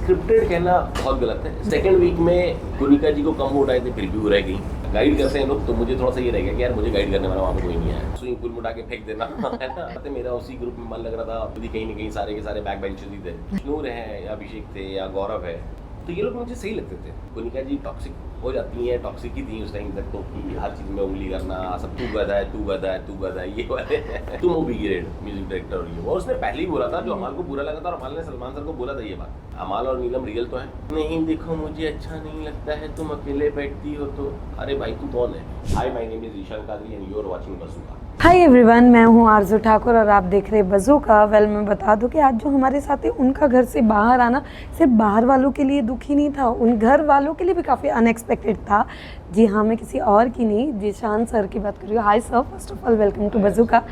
Scripted कहना बहुत गलत है। सेकंड वीक में कुनिका जी को कम वोट आए थे, फिर भी वो रह गई। गाइड करते हैं लोग, तो मुझे थोड़ा सा ये रह गया कि यार मुझे गाइड करने वाला वहाँ पे कोई नहीं आया। स्विमिंग पूल में उठा के फेंक देना है ना। तो मेरा उसी ग्रुप में मन लग रहा था, यदि कहीं ना कहीं सारे के सारे बैक बेंचर्स ही थे, नूर है या अभिषेक थे या गौरव है, तो ये लोग मुझे सही लगते थे। कुनिका जी टॉक्सिक हो जाती हैं, टॉक्सिक ही थी उस टाइम तक, तो कि हर चीज़ में उंगली करना, सब तू गधा है, तू गधा है, तू गधा है, ये वाले तुम वो भी ग्रेड म्यूजिक डायरेक्टर और ये वो। उसने पहले ही बोला था, जो अमाल को बुरा लगा था, और अमाल ने सलमान सर को बोला था ये बात। अमाल और नीलम रियल तो है नहीं, देखो मुझे अच्छा नहीं लगता है तुम अकेले बैठती हो तो। अरे भाई तू कौन है? Hi, my name is Ishaan Qadri and you are watching Bazooka. Hi everyone, मैं हूँ आरजू ठाकुर और आप देख रहे हैं बज़ूका। वेल, मैं बता दूं कि आज जो हमारे साथ है, उनका घर से बाहर आना सिर्फ बाहर वालों के लिए दुख ही नहीं था, उन घर वालों के लिए भी काफ़ी अनएक्सपेक्टेड था। जी हाँ, मैं किसी और की नहीं, जिशान सर की बात कर रही हूँ। Hi sir, first of all welcome to Bazooka.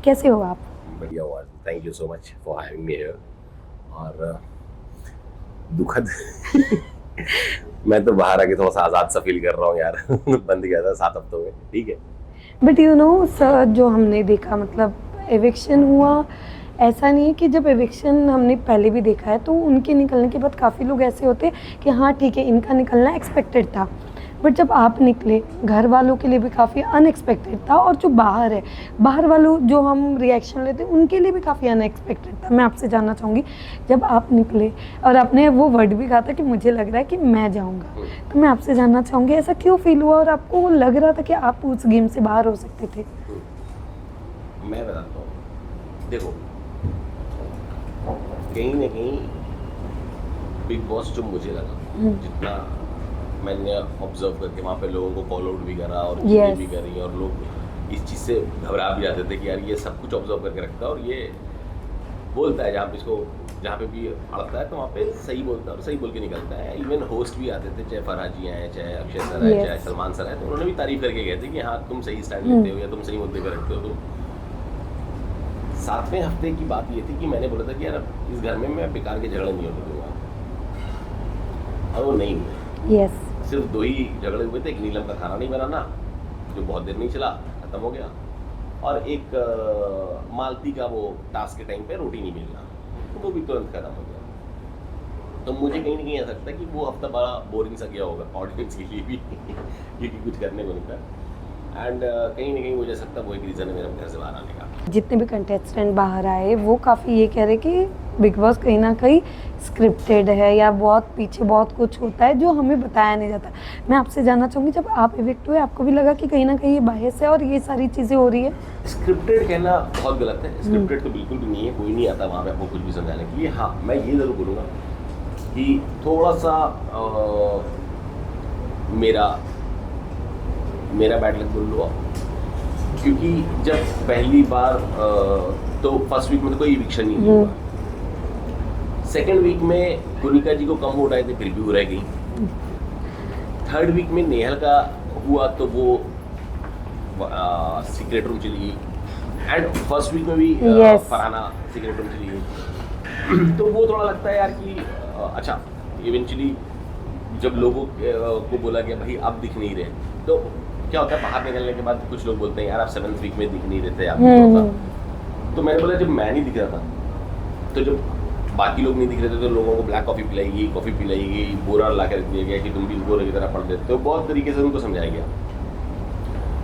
कैसे हो आप? बढ़िया हुआ, thank you so much for having me here. और दुखद मैं तो बाहर आके थोड़ा सा आज़ाद सा फील कर रहा हूँ यार। बंद किया था 7 हफ्तों में, ठीक है। बट यू नो सर, जो हमने देखा, मतलब एविक्शन हुआ, ऐसा नहीं है कि जब एविक्शन हमने पहले भी देखा है तो उनके निकलने के बाद काफ़ी लोग ऐसे होते हैं कि हाँ ठीक है, इनका निकलना एक्सपेक्टेड था। बट जब आप निकले, घर वालों के लिए भी काफ़ी अनएक्सपेक्टेड था, और जो बाहर है, बाहर वालों जो हम रिएक्शन लेते हैं उनके लिए भी काफ़ी अनएक्सपेक्टेड था। मैं आपसे जानना चाहूँगी, जब आप निकले और आपने वो वर्ड भी कहा था कि मुझे लग रहा है कि मैं जाऊँगा, तो मैं आपसे जानना चाहूँगी ऐसा क्यों फील हुआ और आपको वो लग रहा था कि आप उस गेम से बाहर हो सकते थे? मैं बताता हूँ, देखो कहीं ना कहीं बिग बॉस जो मुझे लगा, जितना मैंने ऑब्जर्व करके वहाँ पे लोगों को कॉल आउट भी करा और चीज़ें भी करी, और लोग इस चीज़ से घबरा भी जाते थे कि यार ये सब कुछ ऑब्जर्व करके रखता है और ये बोलता है जहाँ पे भी अड़ता है तो वहाँ पे सही बोलता है और सही बोल के निकलता है। इवन होस्ट भी आते थे, चाहे फरहाद जी आए, चाहे अक्षय सर आए, चाहे सलमान सर आए, तो उन्होंने भी तारीफ करके गए थे कि हाँ तुम सही स्टैंड लेते हो या तुम सही मुद्दे पर रखते हो। तुम 7वें हफ्ते की बात ये थी कि मैंने बोला था कि यार इस घर में मैं बेकार के झगड़े नहीं होने दूंगा, और वो नहीं हुए। सिर्फ 2 ही झगड़े हुए थे। एक नीलम का खाना नहीं बनाना, जो बहुत देर नहीं चला, खत्म हो गया, और एक मालती का वो टास्क के टाइम पे रोटी नहीं मिलना, तो वो भी तुरंत खत्म हो गया। तो मुझे कहीं ना कहीं ऐसा लगता है कि वो हफ्ता बड़ा बोरिंग सा गया होगा ऑडियंस के लिए भी, क्योंकि कुछ करने को नहीं था। एंड कहीं ना कहीं मुझे ऐसा लगता है वो एक रीज़न है मेरे घर से बाहर आने का। जितने भी कंटेस्टेंट बाहर आए वो काफ़ी ये कह रहे कि बिग बॉस कहीं ना कहीं स्क्रिप्टेड है, या बहुत पीछे बहुत कुछ होता है जो हमें बताया नहीं जाता। मैं आपसे जानना चाहूँगी, जब आप इविक्ट हुए, आपको भी लगा कि कहीं ना कहीं ये बायस है और ये सारी चीज़ें हो रही है? स्क्रिप्टेड कहना बहुत गलत है, स्क्रिप्टेड तो बिल्कुल भी नहीं है। कोई नहीं आता वहाँ पे आपको कुछ भी समझाने के लिए। हाँ, मैं ये ज़रूर बोलूँगा कि थोड़ा सा मेरा बैड लक बोल लो, क्योंकि जब पहली बार तो फर्स्ट वीक में तो कोई इविक्शन नहीं हुआ। सेकेंड वीक में कुनिका जी को कम वोट आए थे, फिर भी वो रह गई। थर्ड वीक में नेहल का हुआ तो वो सीक्रेट रूम चली गई, एंड फर्स्ट वीक में भी फरहाना सीक्रेट रूम चली गई। तो वो थोड़ा लगता है यार कि अच्छा, इवेंचुअली जब लोगों को बोला गया भाई आप दिख नहीं रहे, तो क्या होता है बाहर निकलने के बाद कुछ लोग बोलते हैं यार आप 7th वीक में दिख नहीं रहे थे, आप तो मैंने बोला जब मैं नहीं दिख रहा था, तो जब बाकी लोग नहीं दिख रहे थे तो लोगों को ब्लैक कॉफ़ी पिलाई गई, कॉफ़ी पिलाई गई, बोरा ला कर रख दिया गया कि तुम भी बोरे की तरह पढ़ देते हो। बहुत तरीके से उनको समझाया गया।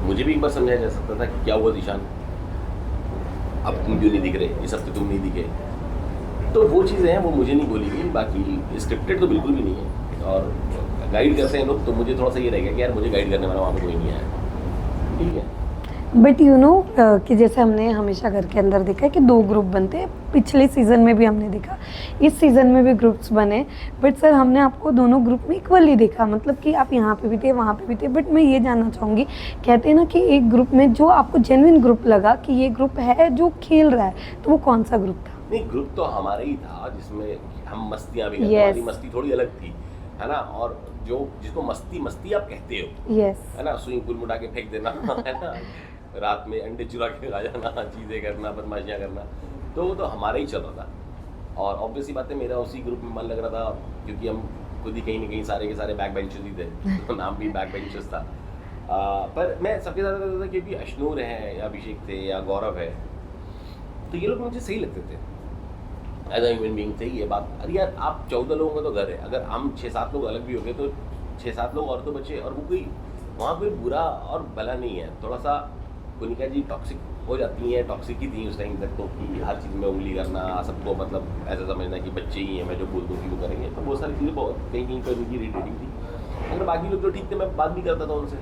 मुझे भी एक बार समझाया जा सकता था कि क्या हुआ ईशान, अब तुम क्यों नहीं दिख रहे, इस हफ्ते तुम नहीं दिखे। तो वो चीज़ें हैं, वो मुझे नहीं बोली गई। बाकी स्क्रिप्टेड तो बिल्कुल भी नहीं है, और गाइड करते हैं लोग, तो मुझे थोड़ा सा ये रहेगा कि यार मुझे गाइड करने वाला वहाँ पर कोई नहीं आया, ठीक है। बट यू नो कि जैसे हमने हमेशा घर के अंदर देखा है कि 2 ग्रुप बनते हैं, पिछले सीज़न में भी हमने देखा, इस सीज़न में भी ग्रुप्स बने। बट सर, हमने आपको दोनों ग्रुप में इक्वली देखा, मतलब कि आप यहाँ पे भी थे, वहाँ पे भी थे। बट मैं ये जानना चाहूँगी, कहते हैं ना कि एक ग्रुप में जो आपको जेन्युइन ग्रुप लगा कि ये ग्रुप है जो खेल रहा है, तो वो कौन सा ग्रुप था? नहीं, ग्रुप तो हमारा ही था जिसमें हम मस्तियाँ भी करते हैं। हमारी मस्ती थोड़ी अलग थी, है ना। और जो जिसको मस्ती आप कहते हो, है ना, स्विमिंग पूल में उठा के फेंक देना, है ना, रात में अंडे चुरा के खा जाना, चीज़ें करना, बदमाशियाँ करना, तो वो तो हमारा ही चल रहा था। और ऑब्वियसली बात है, मेरा उसी ग्रुप में मन लग रहा था, क्योंकि हम खुद ही कहीं ना कहीं सारे के सारे बैक बेंचर्स ही थे, तो नाम भी बैक बेंचर्स था। पर मैं सबके ज़्यादा करता था क्योंकि अश्नूर है या अभिषेक थे या गौरव है, तो ये लोग मुझे सही लगते थे। एज अ ह्यूमन बीइंग सही है बात। अरे यार आप 14 लोगों का तो घर है, अगर हम 6-7 लोग अलग भी हो गए तो 6-7 लोग और तो बचे, और वो कोई वहाँ कोई बुरा और भला नहीं है। थोड़ा सा कोनिका जी टॉक्सिक हो जाती हैं, टॉक्सिक ही थी उस टाइम तक तो, कि हर चीज़ में उंगली करना, सबको मतलब ऐसा समझना कि बच्चे ही हैं, मैं जो बोल दूँ कि वो करेंगे, तो बहुत सारी चीज़ें बहुत कहीं कहीं पर उनकी इरिटेटिंग थी। अगर बाकी लोग तो ठीक थे, मैं बात भी करता था उनसे,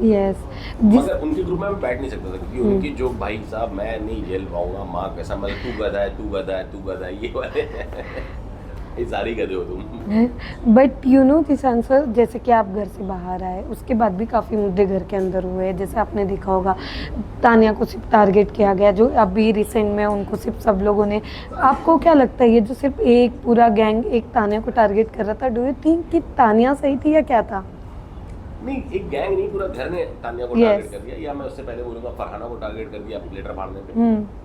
यस मगर उनके ग्रुप में मैं बैठ नहीं सकता था, क्योंकि उनके जो भाई साहब मैं नहीं झेल पाऊंगा, माँ कैसा मतलब तू गधा है, तू गधा है, तू गधा है, ये वाले ये सारी गधे हो तुम। But you know Zeeshan sir, जैसे कि आप घर से बाहर आए उसके बाद भी काफ़ी मुद्दे घर के अंदर हुए, जैसे आपने देखा होगा तानिया को सिर्फ टारगेट किया गया, जो अभी रिसेंट में उनको सिर्फ सब लोगों ने, आपको क्या लगता है ये जो सिर्फ एक पूरा गैंग एक तानिया को टारगेट कर रहा था, डू यू थिंक कि तानिया सही थी या क्या था? नहीं, एक गैंग नहीं, पूरा घर ने तानिया को टारगेट कर दिया, या मैं उससे पहले बोलूंगा फरहाना को टारगेट कर दिया लेटर फाड़ने पे।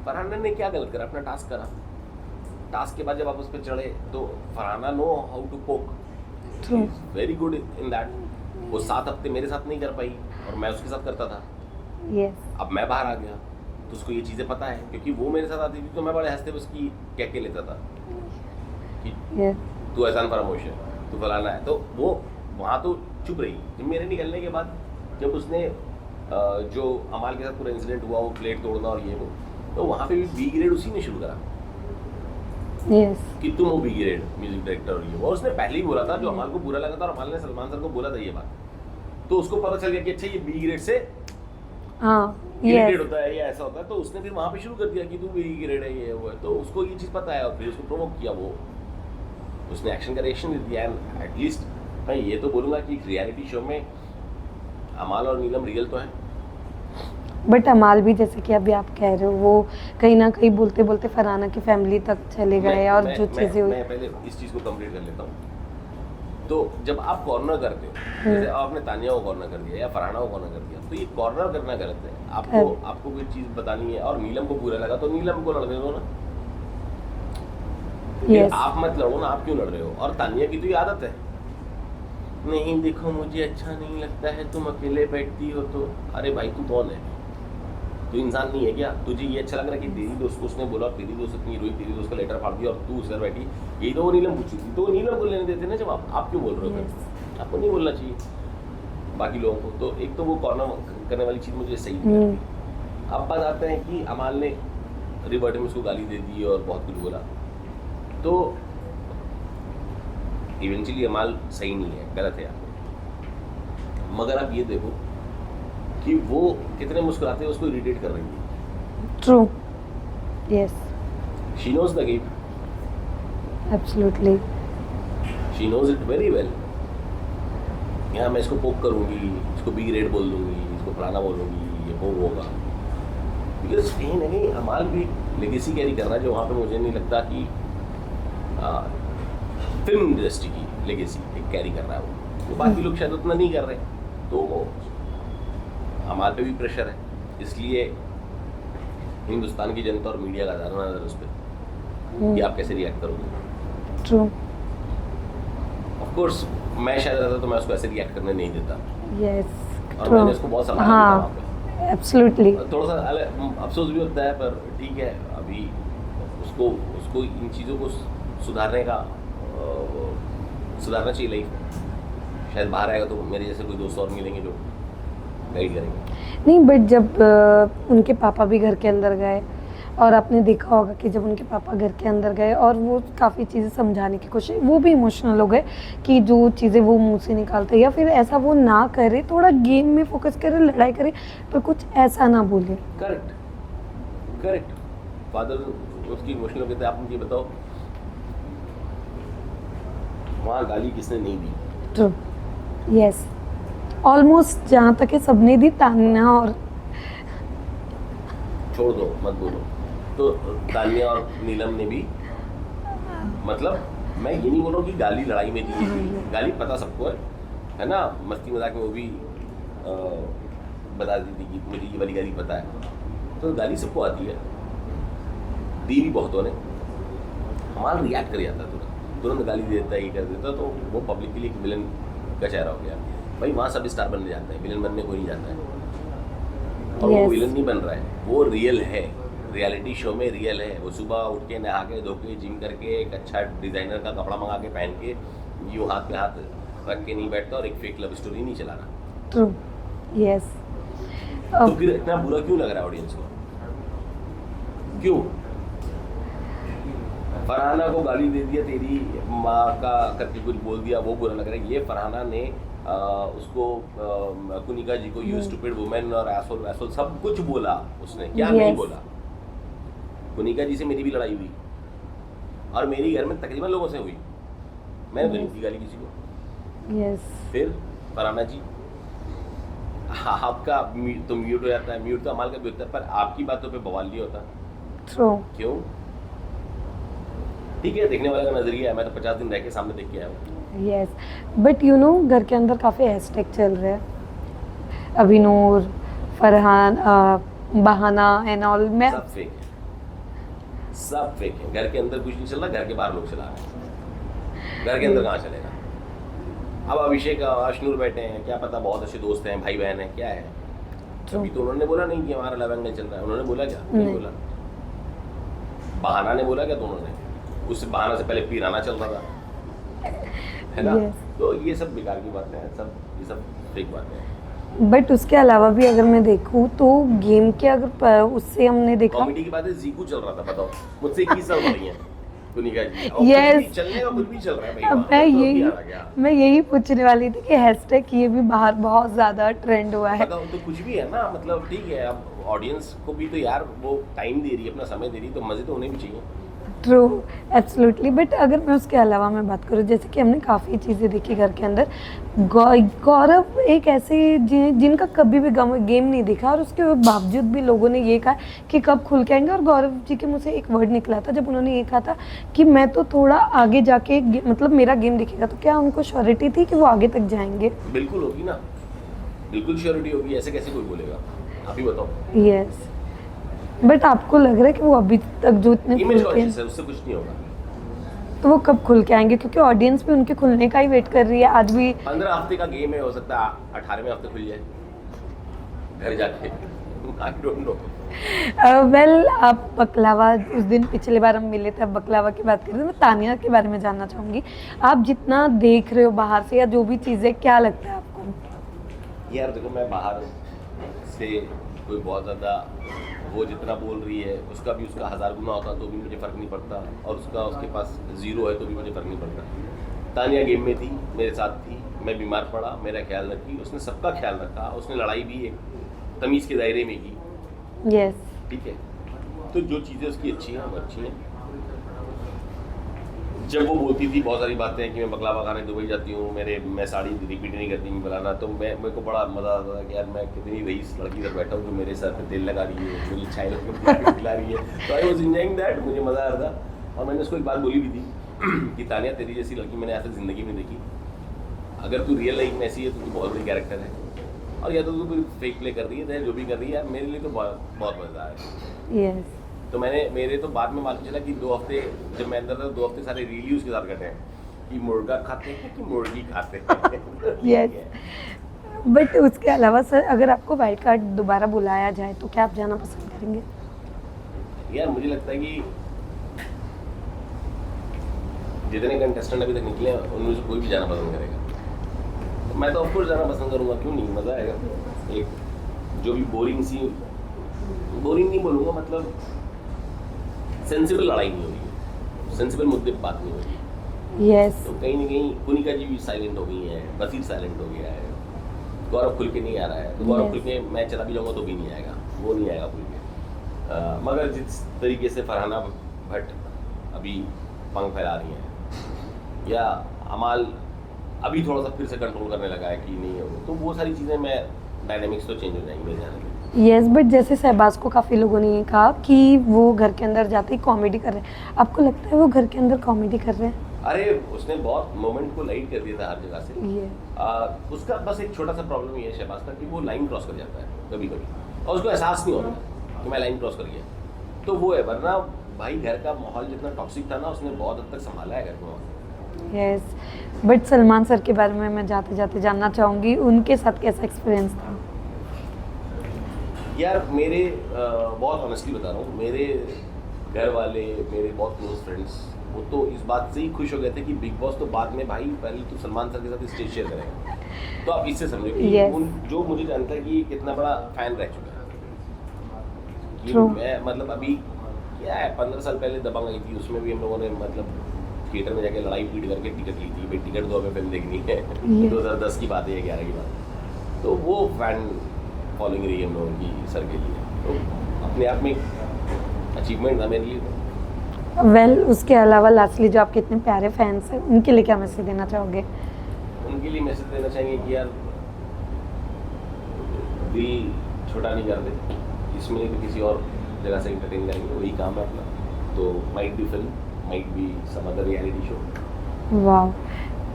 फरहाना ने क्या गलत करा, अपना टास्क करा, टास्क के बाद जब आप उस पर चढ़े तो Farhana know how to poke, very good in that. वो 7 हफ्ते मेरे साथ नहीं कर पाई और मैं उसके साथ करता था। अब मैं बाहर आ गया तो उसको ये चीज़ें पता है, क्योंकि वो मेरे साथ आती थी तो मैं बड़े हंसते उसकी कह के लेता था कि तू एहसान फरामोश है, तू फलाना है, तो वो वहाँ तो चुप रही। जब मेरे निकलने के बाद जब उसने जो अमाल के साथ पूरा इंसिडेंट हुआ, वो प्लेट तोड़ना और ये वो, तो वहाँ पे भी बी ग्रेड उसी ने शुरू करा कि तुम हो बी ग्रेड म्यूजिक डायरेक्टर और ये वो। उसने पहले ही बोला था, जो अमाल को बुरा लगा था, और अमाल ने सलमान सर को बोला था ये बात, तो उसको पता चल गया कि अच्छा ये बी ग्रेड से इरिटेट होता है या ऐसा होता है, तो उसने फिर वहाँ पे शुरू कर दिया कि तू बी ग्रेड है, ये वो है, तो उसको ये चीज़ पता है और फिर उसको प्रोवोक किया, वो उसने एक्शन का रिएक्शन दिया। एंड एटलीस्ट मैं ये तो बोलूँगा कि रियलिटी शो में अमाल और नीलम रियल तो है, बट अमाल भी जैसे कि अभी आप कह रहे हो वो कहीं ना कहीं बोलते बोलते फरहाना की फैमिली तक चले गए, और जो चीज़ें हुई। मैं पहले इस चीज़ को कंप्लीट कर लेता हूँ। तो जब आप कॉर्नर करते हो, जैसे आपने तानिया को कॉर्नर कर दिया या फरहाना को कॉर्नर कर दिया, तो ये कॉर्नर करना गलत है। आपको कोई चीज़ बतानी है और नीलम को बुरा लगा तो नीलम को लड़ने दो ना, आप मत लड़ो ना, आप क्यों लड़ रहे हो? और तानिया की तो ये आदत है, नहीं देखो मुझे अच्छा नहीं लगता है तुम अकेले बैठती हो, तो अरे भाई तू कौन है? तू इंसान नहीं है क्या? तुझे ये अच्छा लग रहा है कि तेरी दोस्त को उसने बोला, तेरी दोस्त इतनी रोई, तेरी दोस्त का लेटर फाड़ दिया और तू उस घर बैठी, यही तो वो नीलम पूछी थी, तो नीलम को लेने देते ना जवाब। आप क्यों बोल रहे हो? आपको नहीं बोलना चाहिए बाकी लोगों को। तो एक तो वो कॉर्नर करने वाली चीज़ मुझे सही नहीं लगती। अब बात आते हैं कि अमाल ने रिवर्ट में उसको गाली दे दी और बहुत कुछ बोला, तो इवेंचुअली अमाल सही नहीं है, गलत है आप। मगर आप ये देखो कि वो कितने मुस्कुराते हैं उसको इरिटेट कर रही है। True, yes, she knows the game, absolutely, she knows it very well. यहाँ मैं इसको पोक करूँगी, इसको बी ग्रेड बोल दूँगी, इसको फलाना बोलूँगी, ये वो होगा, बिकॉज कहीं ना कहीं अमाल भी लेगेसी कैरी कर रहा है, जो वहाँ पे मुझे नहीं लगता कि फिल्म इंडस्ट्री की लेगेसी कैरी कर रहा है वो बाकी लोग शायद उतना नहीं कर रहे। तो अमाल पे भी प्रेशर है, इसलिए हिंदुस्तान की जनता और मीडिया का ज़्यादा नजर उस पर कि आप कैसे रिएक्ट करोगे। ट्रू, ऑफ कोर्स मैं शायद रहता तो मैं उसको ऐसे रिएक्ट करने नहीं देता, यस, और मैंने उसको बहुत सलाह दिया वहाँ पे। एब्सोल्युटली, थोड़ा सा अफसोस भी होता है, पर ठीक है, अभी उसको इन चीज़ों को सुधारना चाहिए लाइफ में। शायद बाहर आएगा तो मेरे जैसे कोई दोस्त और मिलेंगे जो गाइड करेंगे। नहीं, बट जब उनके पापा भी घर के अंदर गए, और आपने देखा होगा कि जब उनके पापा घर के अंदर गए और वो काफ़ी चीज़ें समझाने की कोशिश, वो भी इमोशनल हो गए कि जो चीज़ें वो मुंह से निकालते या फिर ऐसा वो ना करे, थोड़ा गेम में फोकस करे, लड़ाई करे, पर कुछ ऐसा ना बोले। करेक्ट फादर उसकी इमोशनल कहते हैं। आप मुझे बताओ वहाँ गाली किसने नहीं दी? ट्रू, यस, ऑलमोस्ट जहाँ तक है सबने दी, तान्या और छोड़ दो मत बोलो, तो तानिया और नीलम ने भी, मतलब मैं ये नहीं बोल रहा हूँ कि गाली लड़ाई में दी थी, गाली पता सबको है ना, मस्ती मजाक में वो भी बता दी थी कि मुझे ये वाली गाली पता है, तो गाली सबको आती है, दी भी बहुतों ने। हमारा रिएक्ट कर जाता है, तुरंत गाली दे देता है, ये कर देता, तो वो पब्लिक के लिए एक विलन का चेहरा हो गया। भाई वहाँ सब स्टार बनने जाते हैं, विलन बनने कोई नहीं जाता है, और वो विलन नहीं बन रहा है, वो रियल है, रियलिटी शो में रियल है। वो सुबह उठ के नहा के धो के जिम करके एक अच्छा डिज़ाइनर का कपड़ा मंगा के पहन के यूँ हाथ पे हाथ रख के नहीं बैठता और एक फेक लव स्टोरी नहीं चला रहा। True, yes. तो फिर इतना बुरा क्यों लग रहा है ऑडियंस को? क्यों? फरहाना को गाली दे दिया, तेरी माँ का करके कुछ बोल दिया, वो बुरा लग रहा है। ये फरहाना ने उसको कुनिका जी को यू स्टूपिड वुमेन और एसोल वैसोल सब कुछ बोला उसने, क्या नहीं बोला? कुनिका जी से मेरी भी लड़ाई हुई और मेरी घर में तकरीबन लोगों से हुई, मैंने तो नहीं दी गाली किसी को। यस। फिर फरहाना जी आपका तो म्यूट हो जाता है, म्यूट तो अमाल का भी होता है, पर आपकी बातों पे बवाल नहीं होता। ट्रू। क्यों? ठीक है, देखने वाले का नजरिया है, मैं तो 50 दिन रह के सामने देख के आया हूँ। यस, बट यू नो घर के अंदर काफ़ी हैशटैग चल रहे हैं, अभिनूर, फरहान, बहाना एंड ऑल। मैं सब फेक है, सब फेक है। घर के अंदर कुछ नहीं चल रहा, घर के बाहर लोग चला रहे हैं। घर के अंदर कहाँ चलेगा? अब अभिषेक अशनूर बैठे हैं, क्या पता बहुत अच्छे दोस्त हैं, भाई बहन हैं, क्या है? अभी तो उन्होंने बोला नहीं कि हमारा लव एंगल चल रहा है। उन्होंने बोला क्या? नहीं बोला। बहाना ने बोला क्या? दोनों ने। उस बहाना से पहले पीराना चल रहा था, है ना? तो ये सब बेकार की बातें हैं, ये सब फेक बातें हैं। बट उसके अलावा भी अगर मैं देखूँ तो गेम के अगर उससे हमने देखा, कॉमेडी की बातें जीकू चल रहा था, बताओ मुझसे 21 साल बड़ी हैं कुनिका जी, और Yes. कुछ भी चलने का कुछ भी चल रहा है भाई। अब मैं यही पूछने वाली थी कि हैशटैग ये भी बाहर बहुत ज़्यादा ट्रेंड हुआ है। तो कुछ भी है ना, मतलब ठीक है, अब ऑडियंस को भी तो यार वो टाइम दे रही है, अपना समय दे रही है, तो मज़े तो होने भी चाहिए। True, absolutely. बट अगर मैं उसके अलावा मैं बात करूँ, जैसे कि हमने काफ़ी चीज़ें देखी घर के अंदर, गौरव एक ऐसे जिनका कभी भी गेम नहीं देखा और उसके बावजूद भी लोगों ने ये कहा कि कब खुल के आएंगे। और गौरव जी के मुँह से एक वर्ड निकला था जब उन्होंने ये कहा था कि मैं तो थोड़ा आगे जाके मतलब मेरा गेम दिखेगा। तो क्या उनको श्योरिटी थी कि वो आगे तक जाएंगे? बिल्कुल होगी ना, बिल्कुल श्योरिटी होगी, ऐसे कैसे कोई बोलेगा? आप ही बताओ। यस, बट आपको लग रहा है कि वो अभी तक जो इतने इमेज कॉन्शियस है, उससे कुछ नहीं होगा। तो वो कब खुल के आएंगे? क्योंकि ऑडियंस भी उनके खुलने का ही वेट कर रही है। आज भी 15 हफ्ते का गेम है, हो सकता है 18वें हफ्ते खुल जाए घर जाके, आई डोंट नो। वेल, आप बकलावा, उस दिन पिछले बार हम मिले थे, अब बकलावा की बात कर रहे थे। मैं तानिया के बारे में जानना चाहूँगी, आप जितना देख रहे हो बाहर से या जो भी चीज़ें, क्या लगता है आपको? यार देखो, मैं बाहर से कोई बहुत ज़्यादा वो जितना बोल रही है उसका भी उसका 1000 गुना होता तो भी मुझे फ़र्क नहीं पड़ता, और उसके पास 0 है तो भी मुझे फ़र्क नहीं पड़ता। तानिया गेम में थी, मेरे साथ थी, मैं बीमार पड़ा, मेरा ख्याल रखी, उसने सबका ख्याल रखा, उसने लड़ाई भी एक तमीज़ के दायरे में की। यस, ठीक है, तो जो चीज़ें उसकी अच्छी हैं वो अच्छी हैं। जब वो बोलती थी बहुत सारी बातें कि मैं बकलावा खाने दुबई जाती हूँ, मैं साड़ी रिपीट नहीं करती हूँ बुलाना, तो मेरे को बड़ा मज़ा आता था कि यार मैं कितनी रईस लड़की इधर बैठा हूँ जो मेरे सर पे तेल लगा रही है, मुझे चाय खिला रही है। तो आई वॉज एंजॉयिंग दैट, मुझे मज़ा आ रहा था। और मैंने उसको एक बात बोली भी थी कि तानिया, तेरी जैसी लड़की मैंने आज तक ज़िंदगी में देखी, अगर तू रियल लाइफ में ऐसी है तो तू बहुत बड़ी कैरेक्टर है, और या तो तू कोई फेक प्ले कर रही है, जो भी कर रही है यार, मेरे लिए तो बहुत मज़ा आया। यस। तो मेरे तो बाद में मालूम चला कि 2 हफ्ते जब मैं अंदर था, 2 हफ्ते सारे रील उसके साथ कटे हैं कि मुर्गा खाते हैं कि मुर्गी खाते हैं। यस, बट उसके अलावा सर, अगर आपको वाइल्ड कार्ड दोबारा बुलाया जाए तो क्या आप जाना पसंद करेंगे? यार मुझे लगता है कि जितने कंटेस्टेंट अभी तक निकले हैं उनमें से कोई भी जाना पसंद करेगा। मैं तो ऑफकोर्स जाना पसंद करूँगा, क्यों नहीं, मज़ा आएगा। एक जो भी बोरिंग नहीं बोलूँगा, मतलब सेंसिबल लड़ाई नहीं हो रही है, सेंसिबल मुद्दे पर बात नहीं हो रही है। यस। तो कहीं ना कहीं कुनिका जी भी साइलेंट हो गई है, बसीर साइलेंट हो गया है, गौरव खुल के नहीं आ रहा है। तो गौरव खुल के मैं चला भी जाऊँगा तो भी नहीं आएगा, वो नहीं आएगा खुल के। मगर जिस तरीके से फरहाना भट्ट अभी पंख फैला रही हैं, या अमाल अभी थोड़ा सा फिर से कंट्रोल करने लगा है कि नहीं होगा, तो वो सारी चीज़ें मैं डायनेमिक्स तो चेंज हो जाएंगे मेरे जाने में। यस, बट जैसे शहबाज को काफ़ी लोगों ने ये कहा कि वो घर के अंदर जाते ही कॉमेडी कर रहे हैं, आपको लगता है वो घर के अंदर कॉमेडी कर रहे हैं? अरे उसने बहुत मोमेंट को लाइट कर दिया था हर जगह से। उसका बस एक छोटा सा प्रॉब्लम ये है शहबाज का कि वो लाइन क्रॉस कर जाता है कभी कभी, और उसको एहसास नहीं होता कि मैं लाइन क्रॉस कर गया, तो वो है। वरना भाई घर का माहौल जितना टॉक्सिक था ना, उसने बहुत हद तक संभाला है घर का माहौल। यस, बट सलमान सर के बारे में मैं जाते जाते जानना चाहूँगी, उनके साथ कैसा एक्सपीरियंस था? यार मेरे बहुत ऑनेस्टली बता रहा हूँ, मेरे घर वाले, मेरे बहुत क्लोज फ्रेंड्स, वो तो इस बात से ही खुश हो गए थे कि बिग बॉस तो बाद में, भाई पहले तो सलमान सर के साथ स्टेज शेयर करेंगे। तो आप इससे समझो कि Yes. जो मुझे जानता है कि ये कितना बड़ा फैन रह चुका है कि True. मैं मतलब अभी क्या है, 15 साल पहले दबंग आई थी, उसमें भी हम लोगों ने मतलब थिएटर में जाके लड़ाई पीट करके टिकट ली थी, भाई टिकट दो, हमें फिल्म देखनी है। 2010 की बात है या 11 की बात है। तो वो फैन फॉलोइंग रही हम लोगों की सर के लिए, तो अपने आप में अचीवमेंट था मेरे लिए। वेल उसके अलावा लास्टली जो आपके इतने प्यारे फैंस हैं उनके लिए क्या मैसेज देना चाहोगे? उनके लिए मैसेज देना चाहेंगे कि यार दिल छोटा नहीं कर दे, इसमें नहीं तो किसी और जगह से एंटरटेन करेंगे, वही काम है अपना। तो might be film, might be some other reality show. वाह।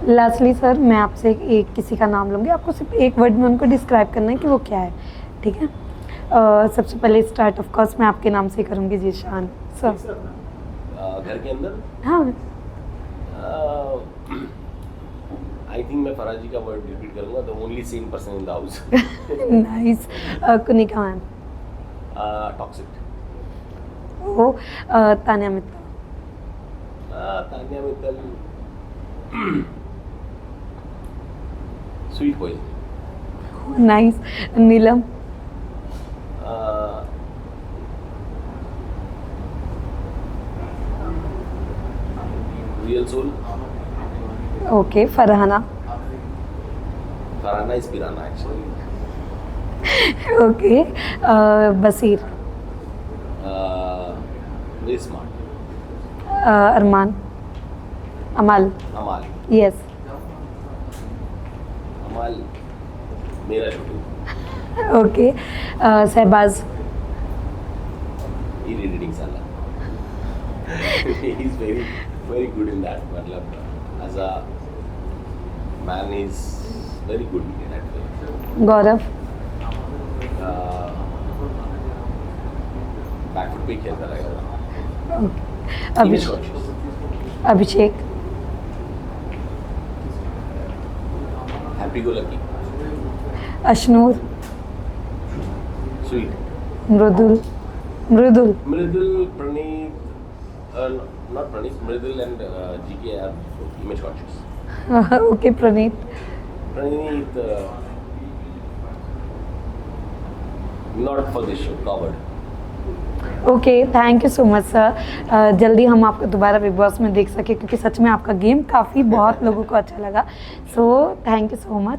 लास्टली सर मैं आपसे एक किसी का नाम लूँगी, आपको सिर्फ एक वर्ड में उनको डिस्क्राइब करना है कि वो क्या है, ठीक है? सबसे पहले स्टार्ट ऑफ कोर्स मैं आपके नाम से करूँगी, जीशान सर। घर के अंदर हाँ आई थिंक मैं फराज जी का वर्ड रिपीट करूंगा, the only same person in the house. Nice. Kunika ma'am. Toxic. Oh Tanya Mittal. Tanya Mittal sweet poison. Nice. Neelam. Real soul. Okay. Farhana. Farhana is piranha actually. Okay. Baseer. Very smart. Armaan. Amaal. Amaal. Yes. Amaal मेरा छोटू। ओके। सहबाज। इरिटेटिंग साला। He is very good in that, मतलब as a man he is very good in that way. Gaurav. Back foot पे खेलता रहेगा। Abhishek. Happy go lucky. Ashnoor. Sweet. Mridul. Mridul. Mridul, Praneet, not Praneet, Mridul and GK are image conscious. Okay. Praneet. Praneet not for this show, covered. Okay, thank you so much sir. जल्दी हम आपको दोबारा big boss में देख सके, क्योंकि सच में आपका गेम काफ़ी बहुत लोगों को अच्छा लगा। So thank you so much.